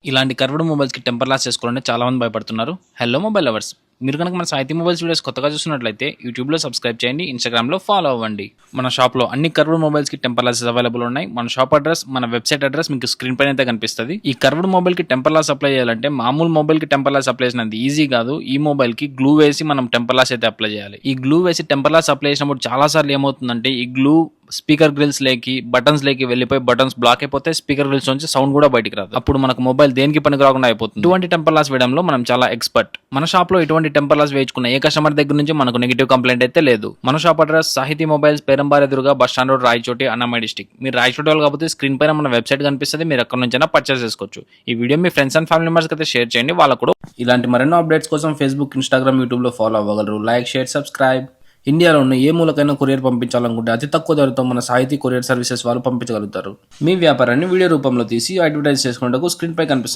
ఇలాంటి curved మొబైల్స్‌కి temper glass చేసుకోవాలంటే చాలా మంది భయపడుతున్నారు. Hello mobile lovers! మీరు గనుక మన సాహితీ మొబైల్స్ వీడియోస్ కొత్తగా చూస్తున్నట్లయితే యూట్యూబ్‌లో సబ్స్క్రైబ్ చేయండి. ఇన్‌స్టాగ్రామ్‌లో ఫాలో అవ్వండి. మన షాప్‌లో అన్ని కర్వ్డ్ మొబైల్స్‌కి టెంపర్ గ్లాసెస్ అవైలబుల్ ఉన్నాయి. మన షాప్ అడ్రస్, మన వెబ్‌సైట్ అడ్రస్ మీకు స్క్రీన్ పైన అయితే కనిపిస్తది. ఈ కర్వ్డ్ మొబైల్‌కి టెంపర్ గ్లాస్ అప్లై చేయాలంటే మామూలు మొబైల్‌కి టెంపర్ గ్లాస్ అప్లై చేసినంత ఈజీ కాదు. ఈ మొబైల్‌కి గ్లూ వేసి మనం టెంపర్ గ్లాస్ అయితే అప్లై చేయాలి. ఈ గ్లూ వేసి టెంపర్ గ్లాస్ అప్లై చేసినప్పుడు చాలా సార్లు ఏమవుతుందంటే ఈ గ్లూ స్పీకర్ గ్రిల్స్ లేకి బటన్స్ లేకి వెళ్ళిపోయి బటన్స్ బ్లాక్ అయిపోతే స్పీకర్ గ్రిల్స్ నుంచి సౌండ్ కూడా బయటికి రాదు. అప్పుడు మనకు మొబైల్ దేనికి పనికి రాకుండా అయిపోతుంది. ఇటువంటి టెంపర్ గ్లాస్ వేయడంలో మనం చాలా ఎక్స్పర్ట్. మన షాప్ లో ఇటువంటి టెంపర్ గ్లాస్ వేయించుకున్న ఏ కస్టమర్ దగ్గర నుంచి మనకు నెగిటివ్ కంప్లైంట్ అయితే లేదు. మన షాప్ అడ్రస్ సాహితీ మొబైల్స్, పేరంబార్ ఎదురుగా bus stand road, Rayachoti, Annamayya district. మీరు రాయచోటి వాళ్ళు కాకపోతే స్క్రీన్ పైన మన వెబ్సైట్ కనిపిస్తుంది. మీరు అక్కడ నుంచైనా పర్చేస్ చేసుకోవచ్చు. ఈ వీడియో మీ ఫ్రెండ్స్ అండ్ ఫ్యామిలీ మెంబర్స్ అయితే షేర్ చేయండి. వాళ్ళకు కూడా ఇలాంటి మరెన్నో అప్డేట్స్ కోసం ఫేస్బుక్, ఇన్స్టాగ్రామ్, యూట్యూబ్ లో ఫాలో అవ్వగలరు. Like, share, subscribe. ఇండియాలో ఉన్న ఏ మూలకైనా కొరియర్ పంపించాలనుకుంటే అతి తక్కువ ధరతో మన సాహితీ కొరియర్ సర్వీసెస్ వాళ్ళు పంపించగలుగుతారు. మీ వ్యాపారాన్ని వీడియో రూపంలో తీసి అడ్వర్టైజ్ చేసుకునేందుకు స్క్రీన్ పై కనిపిస్తుంది